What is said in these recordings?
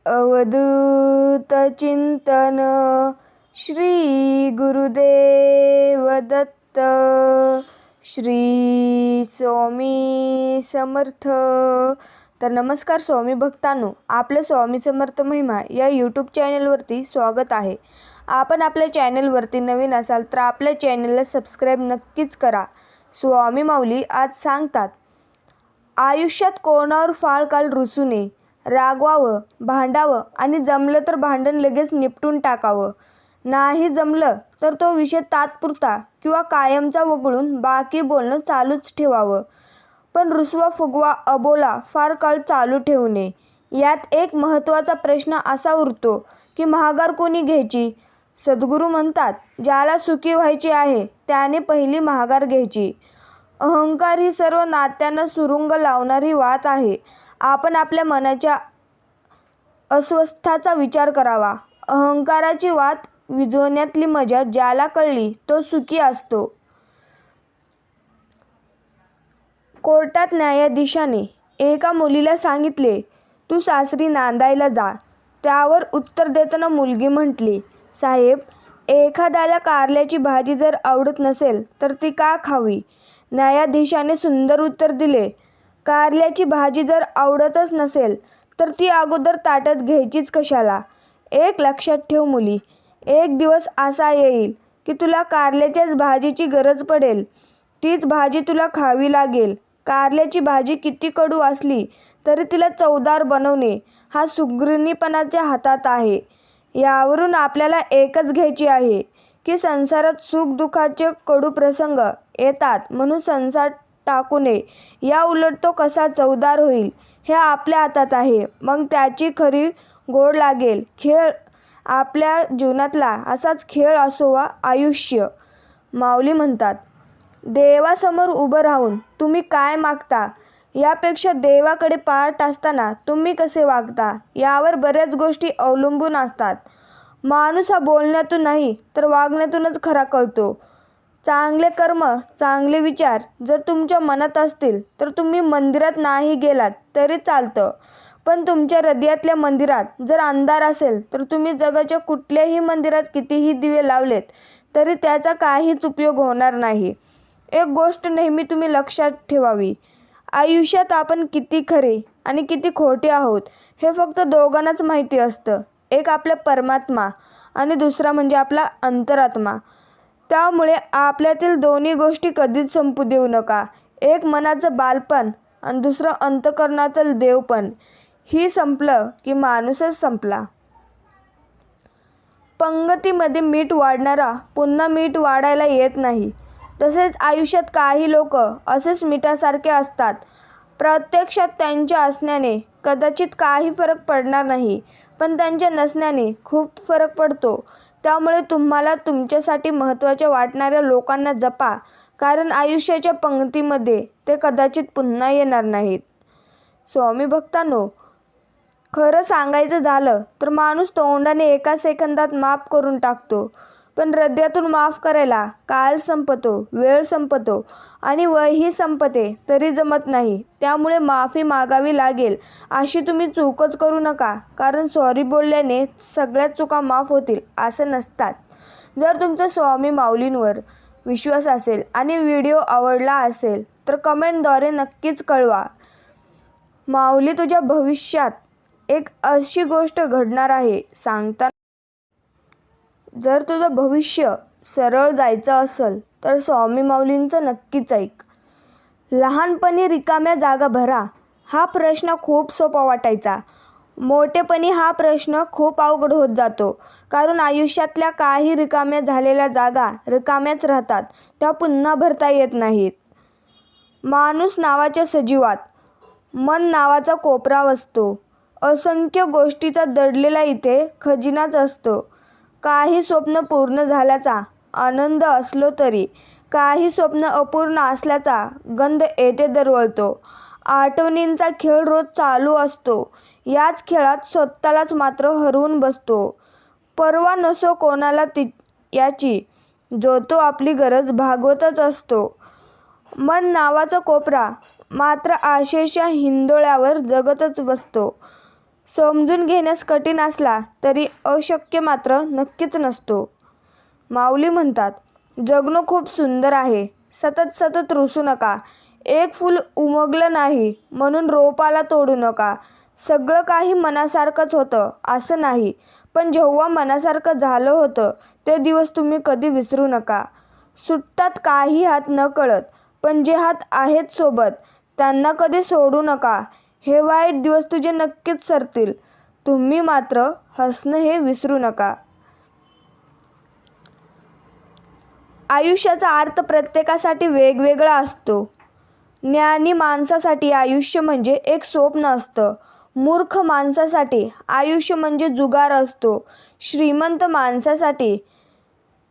अवधूत चिंतन श्री गुरुदेव दत्त. श्री स्वामी समर्थ. तर नमस्कार स्वामी भक्तांनो, आपलं स्वामी समर्थ महिमा या यूट्यूब चॅनलवरती स्वागत आहे. आपण आपल्या चॅनलवरती नवीन असाल तर आपल्या चॅनलला सबस्क्राईब नक्कीच करा. स्वामी माऊली आज सांगतात, आयुष्यात कोणावर फाळ काल रुसू नये. रागवावं, भांडावं आणि जमलं तर भांडण लगेच निपटून टाकावं. नाही जमलं तर तो विषय तात्पुरता किंवा कायमचा वगळून बाकी बोलणं चालूच ठेवावं. पण रुसवा फुगवा अबोला फार काळ चालू ठेवू नये. यात एक महत्त्वाचा प्रश्न असा उरतो की महागार कोणी घ्यायची. सद्गुरू म्हणतात, ज्याला सुखी व्हायचे आहे त्याने पहिली महागार घ्यायची. अहंकार ही सर्व नात्यांना सुरुंग लावणारी वात आहे. आपण आपल्या मनाच्या अस्वस्थाचा विचार करावा. अहंकाराची वात विझवण्यातली मजा ज्याला कळली तो सुखी असतो. कोर्टात न्यायाधीशाने एका मुलीला सांगितले, तू सासरी नांदायला जा. त्यावर उत्तर देताना मुलगी म्हटली, साहेब, एखाद्याला कारल्याची भाजी जर आवडत नसेल तर ती का खावी. न्यायाधीशाने सुंदर उत्तर दिले, कारल्याची भाजी जर आवडतच नसेल तर ती अगोदर ताटात घ्यायचीच कशाला. एक लक्षात ठेव मुली, एक दिवस असा येईल की तुला कारल्याच्याच भाजीची गरज पडेल. तीच भाजी तुला खावी लागेल. कारल्याची भाजी किती कडू असली तरी तिला चवदार बनवणे हा सुगृहिणीपणाच्या हातात आहे. यावरून आपल्याला एकच घ्यायची आहे की संसारात सुखदुःखाचे कडू प्रसंग येतात म्हणून संसार टाकू नये. या उलट तो कसा चवदार होईल हे आपल्या हातात आहे. मग त्याची खरी गोड लागेल. खेळ आपल्या जीवनातला असाच खेळ असोवा आयुष्य. माऊली म्हणतात, देवासमोर उभं राहून तुम्ही काय मागता यापेक्षा देवाकडे पाहत असताना तुम्ही कसे वागता यावर बऱ्याच गोष्टी अवलंबून असतात. माणूस हा बोलण्यातून नाही तर वागण्यातूनच खरा कळतो. चांगले कर्म, चांगले विचार जर तुमच्या मनात असतील तर तुम्ही मंदिरात नाही गेलात तरी चालतं. पण तुमच्या हृदयातल्या मंदिरात जर अंधार असेल तर तुम्ही जगाच्या कुठल्याही मंदिरात कितीही दिवे लावलेत तरी त्याचा काहीच उपयोग होणार नाही. एक गोष्ट नेहमी तुम्ही लक्षात ठेवावी, आयुष्यात आपण किती खरे आणि किती खोटे आहोत हे फक्त दोघांनाच माहिती असतं. एक आपला परमात्मा आणि दुसरा म्हणजे आपला अंतरात्मा. त्यामुळे आपल्यातील दोन्ही गोष्टी कधीच संपू देऊ नका. एक मनाचं बालपण आणि दुसरं अंतःकरणाचं देवपण. ही संपलं की माणूसच संपला. पंगतीमध्ये मीठ वाढणारा पुन्हा मीठ वाढायला येत नाही. तसेच आयुष्यात काही लोक असेच मिठासारखे असतात. प्रत्यक्षात त्यांच्या असण्याने कदाचित काही फरक पडणार नाही, पण त्यांच्या नसण्याने खूप फरक पडतो. त्यामुळे तुम्हाला तुमच्यासाठी महत्त्वाच्या वाटणाऱ्या लोकांना जपा, कारण आयुष्याच्या पंक्तीमध्ये ते कदाचित पुन्हा येणार नाहीत. स्वामी भक्तांनो, खरं सांगायचं झालं तर माणूस तोंडाने एका सेकंदात माफ करून टाकतो, पण हृदयातून माफ करायला काळ संपतो, वेळ संपतो आणि वयही संपते तरी जमत नाही. त्यामुळे माफी मागावी लागेल अशी तुम्ही चूकच करू नका, कारण सॉरी बोलल्याने सगळ्याच चुका माफ होतील असं नसतात. जर तुमचा स्वामी माऊलींवर विश्वास असेल आणि व्हिडिओ आवडला असेल तर कमेंटद्वारे नक्कीच कळवा. माऊली तुझ्या भविष्यात एक अशी गोष्ट घडणार आहे सांगता. जर तुझं भविष्य सरळ जायचं असेल तर स्वामी माऊलींचं नक्कीच ऐक. लहानपणी रिकाम्या जागा भरा हा प्रश्न खूप सोपा वाटायचा. मोठेपणी हा प्रश्न खूप अवघड होत जातो, कारण आयुष्यातल्या काही रिकाम्या झालेल्या जागा रिकाम्याच राहतात, त्या पुन्हा भरता येत नाहीत. माणूस नावाच्या सजीवात मन नावाचा कोपरा असतो. असंख्य गोष्टीचा दडलेला इथे खजिनाच असतो. काही स्वप्न पूर्ण झाल्याचा आनंद असलो तरी काही स्वप्न अपूर्ण असल्याचा गंध येथे दरवळतो. आठवणींचा खेळ रोज चालू असतो. याच खेळात स्वतःलाच मात्र हरवून बसतो. पर्वा नसो कोणाला याची, जो तो आपली गरज भागवतच असतो. मन नावाचा कोपरा मात्र आशेच्या हिंदोळ्यावर जगतच बसतो. समजून घेण्यास कठीण असला तरी अशक्य मात्र नक्कीच नसतो. माऊली म्हणतात, जगणं खूप सुंदर आहे. सतत सतत रुसू नका. एक फूल उमगलं नाही म्हणून रोपाला तोडू नका. सगळं काही मनासारखंच होतं असं नाही, पण जेव्हा मनासारखं झालं होतं ते दिवस तुम्ही कधी विसरू नका. सुटतात काही हात नकळत, पण जे हात आहेत सोबत त्यांना कधी सोडू नका. हे वाईट दिवस तुझे नक्कीच सरतील. तुम्ही मात्र हसणं हे विसरू नका. आयुष्याचा अर्थ प्रत्येकासाठी वेगवेगळा असतो. ज्ञानी माणसासाठी आयुष्य म्हणजे एक स्वप्न असतं. मूर्ख माणसासाठी आयुष्य म्हणजे जुगार असतो. श्रीमंत माणसासाठी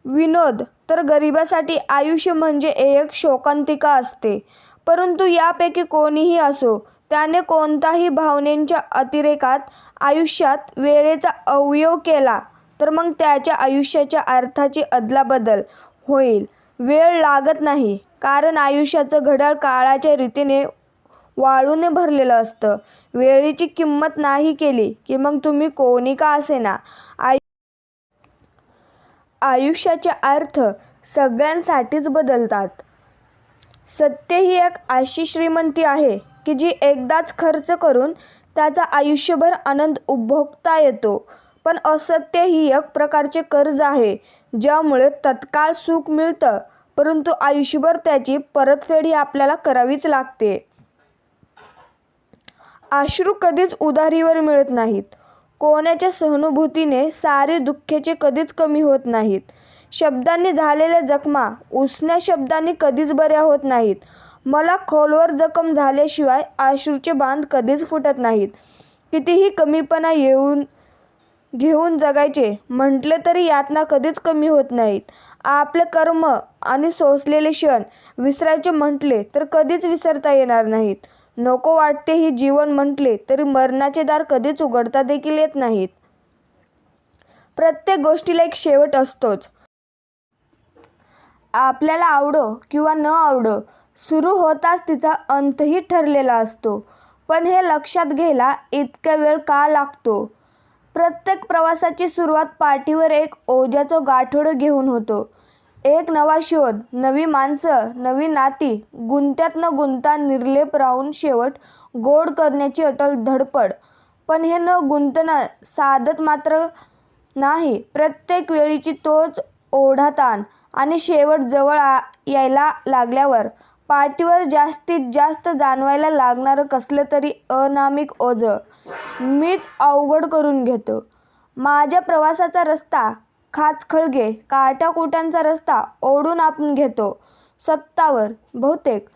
विनोद, तर गरिबासाठी आयुष्य म्हणजे एक शोकांतिका असते. परंतु यापैकी कोणीही असो, त्याने कोणताही भावनेच्या अतिरेकात आयुष्यात वेळेचा अवयव केला तर मग त्याच्या आयुष्याच्या अर्थाची अदलाबदल होईल. वेळ लागत नाही, कारण आयुष्याचं घड्याळ काळाच्या रीतीने वाळूने भरलेलं असतं. वेळेची किंमत नाही केली की मग तुम्ही कोणी का असेना आयुष्याचे अर्थ सगळ्यांसाठीच बदलतात. सत्य ही एक अशी श्रीमंती आहे की जी एकदाच खर्च करून त्याचा आयुष्यभर आनंद उपभोगता येतो. पण असत्य ही एक प्रकारचे कर्ज आहे, ज्यामुळे तत्काळ सुख मिळतं परंतु आयुष्यभर त्याची परतफेड ही आपल्याला करावीच लागते. अश्रू कधीच उधारीवर मिळत नाहीत. कोणाच्या सहानुभूतीने सारे दुःखाचे कधीच कमी होत नाहीत. शब्दांनी झालेल्या जखमा उसन्या शब्दांनी कधीच बऱ्या होत नाहीत. मला खोलवर जखम झाल्याशिवाय अश्रूचे बांध कधीच फुटत नाहीत. कितीही कमीपणा घेऊन जगायचे म्हटले तरी यातना कधीच कमी होत नाहीत. आपले कर्म आणि सोसलेले क्षण विसरायचे म्हटले तर कधीच विसरता येणार नाहीत. नको वाटते ही जीवन म्हटले तरी मरणाचे दार कधीच उघडता देखील येत नाहीत. प्रत्येक गोष्टीला एक शेवट असतोच. आपल्याला आवडो किंवा न आवडो, सुरू होताच तिचा अंतही ठरलेला असतो. पण हे लक्षात घ्यायला इतका वेळ का लागतो? प्रत्येक प्रवासाची सुरुवात पाठीवर एक ओझ्याचं गाठोडं घेऊन होतो. एक नवा शोध, नवी माणसं, नवी नाती, गुंत्यात न गुंता निर्लेप राहून शेवट गोड करण्याची अटल धडपड. पण हे न गुंतणं साधत मात्र नाही. प्रत्येक वेळीची तोच ओढाताण आणि शेवट जवळ यायला लागल्यावर पाठीवर जास्तीत जास्त जाणवायला लागणारं कसलं तरी अनामिक ओझं मीच अवघड करून घेतो. माझ्या प्रवासाचा रस्ता खाचखळगे काट्याकुट्यांचा रस्ता ओढून आपण घेतो स्वतःवर बहुतेक,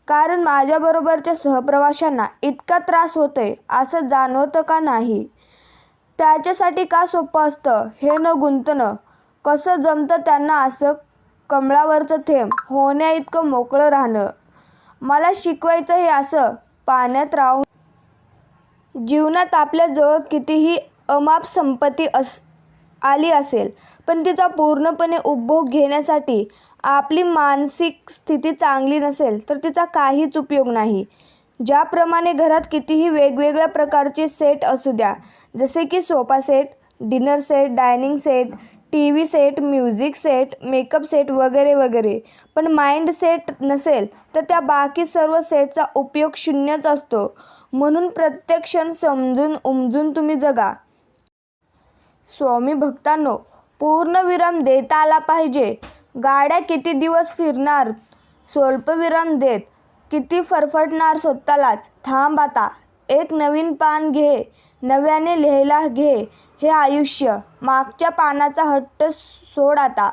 कारण माझ्याबरोबरच्या सहप्रवाशांना इतका त्रास होतोय असं जाणवतं का नाही? त्याच्यासाठी का सोपं असतं हे न गुंतणं? कसं जमतं त्यांना असं कमळावरचं थेंब होण्या इतकं मोकळं राहणं? मला शिकवायचं हे असं पाण्यात राहून. जीवनात आपल्याजवळ कितीही अमाप संपत्ती आली असेल, पण तिचा पूर्णपणे उपभोग घेण्यासाठी आपली मानसिक स्थिती चांगली नसेल तर तिचा काहीच उपयोग नाही. ज्याप्रमाणे घरात कितीही वेगवेगळ्या प्रकारचे सेट असू द्या, जसे की sofa set, dinner set, dining set, T V set, music set, makeup set वगैरे वगैरे, पण माइंड सेट नसेल तर त्या बाकी सर्व सेटचा उपयोग शून्यच असतो. म्हणून प्रत्येक क्षण समजून उमजून तुम्ही जगा. स्वामी भक्तांनो, पूर्णविराम देता आला पाहिजे. गाड्या किती दिवस फिरणार स्वल्पविराम देत, किती फरफटणार स्वतःलाच. थांब आता, एक नवीन पान घे, नव्याने लिहायला घे हे आयुष्य. मागच्या पानाचा हट्ट सोड आता.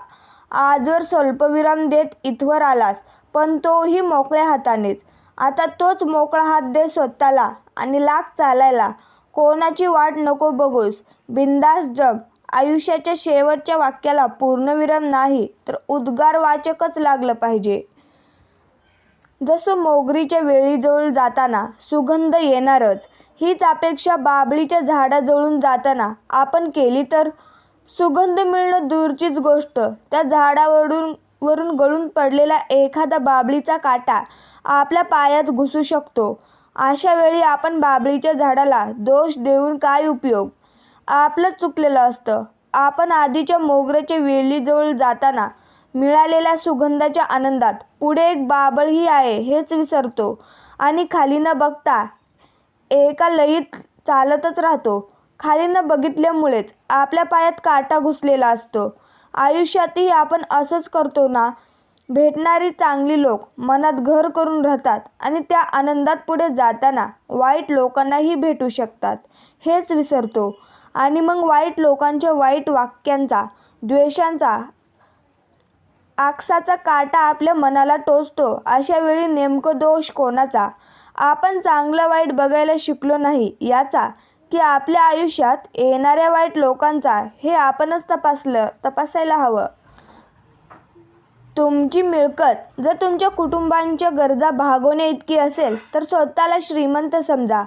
आजवर स्वल्पविराम देत इथवर आलास, पण तोही मोकळ्या हातानेच. आता तोच मोकळा हात दे स्वतःला आणि लाग चालायला. कोणाची वाट नको बघूस, बिंदास जग. आयुष्याच्या शेवटच्या वाक्याला पूर्णविराम नाही तर उद्गारवाचकच लागलं पाहिजे. जसं मोगरीच्या वेलीजवळ जाताना सुगंध येणारच, हीच अपेक्षा बाभळीच्या झाडाजवळून जाताना आपण केली तर सुगंध मिळणं दूरचीच गोष्ट, त्या झाडावरून गळून पडलेला एखादा बाभळीचा काटा आपल्या पायात घुसू शकतो. अशा वेळी आपण बाभळीच्या झाडाला दोष देऊन काय उपयोग? आपलंच चुकलेलं असतं. आपण आधीच्या मोगऱ्याच्या वेलीजवळ जाताना मिळालेल्या सुगंधाच्या आनंदात पुढे एक बाभळही आहे हेच विसरतो आणि खाली न बघता एका लयीत चालतच राहतो. खाली न बघितल्यामुळेच आपल्या पायात काटा घुसलेला असतो. आयुष्यातही आपण असंच करतो ना? भेटणारी चांगली लोक मनात घर करून राहतात आणि त्या आनंदात पुढे जाताना वाईट लोकांनाही भेटू शकतात हेच विसरतो आणि मग वाईट लोकांच्या वाईट वाक्यांचा, द्वेषांचा, आकसाचा काटा आपल्या मनाला टोचतो. अशा वेळी नेमकं दोष कोणाचा? आपण चांगलं वाईट बघायला शिकलो नाही याचा, की आपल्या आयुष्यात येणाऱ्या वाईट लोकांचा? हे आपणच तपासायला हवं. तुमची मिळकत जर तुमच्या कुटुंबांच्या गरजा भागवण्या इतकी असेल तर स्वतःला श्रीमंत समजा.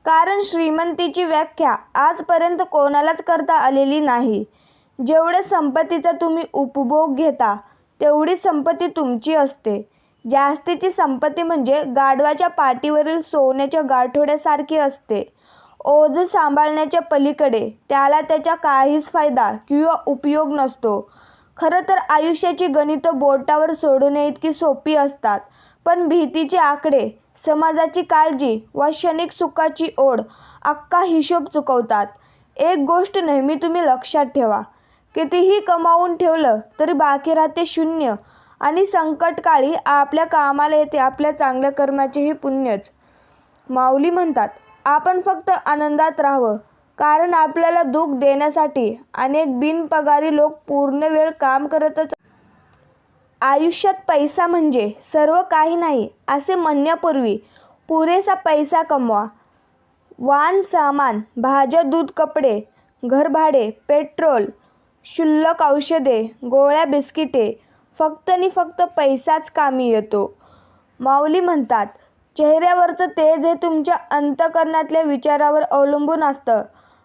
कारण श्रीमंतीची व्याख्या आजपर्यंत कोणालाच करता आलेली नाही. जेवढ्या संपत्तीचा तुम्ही उपभोग घेता तेवढी संपत्ती तुमची असते. जास्तीची संपत्ती म्हणजे गाढवाच्या पाठीवरील सोन्याच्या गाठोड्यासारखी असते. ओझं सांभाळण्याच्या पलीकडे त्याला त्याचा काहीच फायदा किंवा उपयोग नसतो. खरं तर आयुष्याची गणितं बोटावर सोडवण्याइतकी सोपी असतात, पण भीतीचे आकडे, समाजाची काळजी वा क्षणिक सुखाची ओढ अख्खा हिशोब चुकवतात. एक गोष्ट नेहमी तुम्ही लक्षात ठेवा, कितीही कमावून ठेवलं तरी बाकी राहते शून्य आणि संकटकाळी आपल्या कामाला येते आपल्या चांगल्या कर्माचेही पुण्यच. माऊली म्हणतात, आपण फक्त आनंदात राहावं, कारण आपल्याला दुःख देण्यासाठी अनेक बिनपगारी लोक पूर्ण वेळ काम करतच. आयुष्यात पैसा म्हणजे सर्व काही नाही असे म्हणण्यापूर्वी पुरेसा पैसा कमवा. वाण सामान, भाज्या, दूध, कपडे, घरभाडे, पेट्रोल, क्षुल्लक औषधे, गोळ्या, बिस्किटे, फक्त आणि फक्त पैसाच कामी येतो. माऊली म्हणतात, चेहऱ्यावरचं तेज हे तुमच्या अंतःकरणातल्या विचारावर अवलंबून असतं.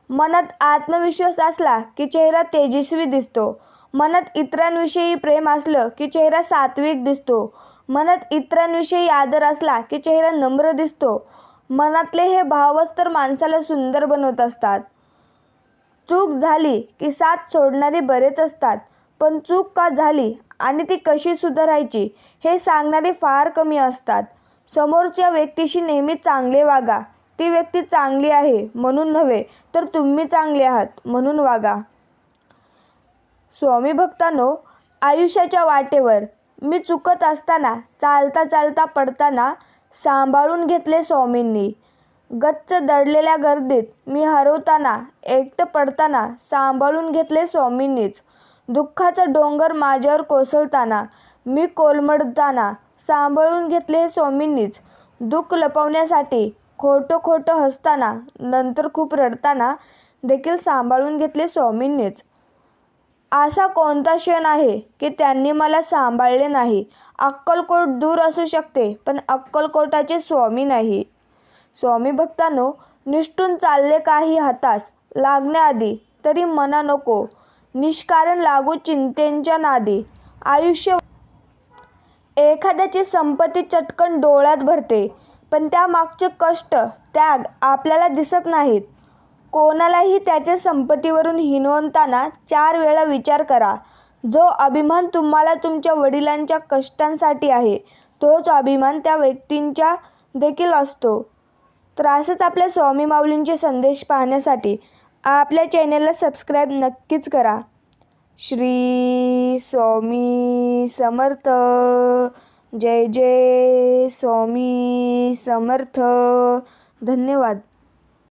मनात आत्मविश्वास असला की चेहरा तेजस्वी दिसतो. मनात इतरांविषयी प्रेम असलं की चेहरा सात्विक दिसतो. मनात इतरांविषयी आदर असला की चेहरा नम्र दिसतो. मनातले हे भावच तर माणसाला सुंदर बनवत असतात. चूक झाली की साथ सोडणारे बरेच असतात, पण चूक का झाली आणि ती कशी सुधारायची हे सांगणारे फार कमी असतात. समोरच्या व्यक्तीशी नेहमी चांगले वागा. ती व्यक्ती चांगली आहे म्हणून नव्हे, तर तुम्ही चांगले आहात म्हणून वागा. स्वामी भक्तांनो, आयुष्याच्या वाटेवर मी चुकत असताना, चालता चालता पडताना सांभाळून घेतले स्वामींनी. गच्च दडलेल्या गर्दीत मी हरवताना, एकटं पडताना सांभाळून घेतले स्वामींनीच. दुःखाचा डोंगर माझ्यावर कोसळताना, मी कोलमडताना सांभाळून घेतले स्वामींनीच. दुःख लपवण्यासाठी खोटं खोटं हसताना, नंतर खूप रडताना देखील सांभाळून घेतले स्वामींनीच. असा कोणता क्षण आहे की त्यांनी मला सांभाळले नाही? अक्कलकोट दूर असू शकते, पण अक्कलकोटाचे स्वामी नाही. स्वामी भक्तांनो, निष्ठून चालले काही हातास लागण्याआधी तरी मना नको निष्कारण लागू चिंतेच्या नादी. आयुष्य एखाद्याची संपत्ती चटकन डोळ्यात भरते, पण त्यामागचे कष्ट, त्याग आपल्याला दिसत नाहीत. कोणालाही त्याच्या संपत्तीवरून हिणवताना 4 वेळा विचार करा. जो अभिमान तुम्हाला तुमच्या वडिलांच्या कष्टांसाठी आहे, तोच अभिमान त्या व्यक्तींचा देखील असतो. तर असंच आपल्या स्वामी माऊलींचे संदेश पाहण्यासाठी आपल्या चॅनेलला सबस्क्राईब नक्कीच करा. श्री स्वामी समर्थ. जय जय स्वामी समर्थ. धन्यवाद.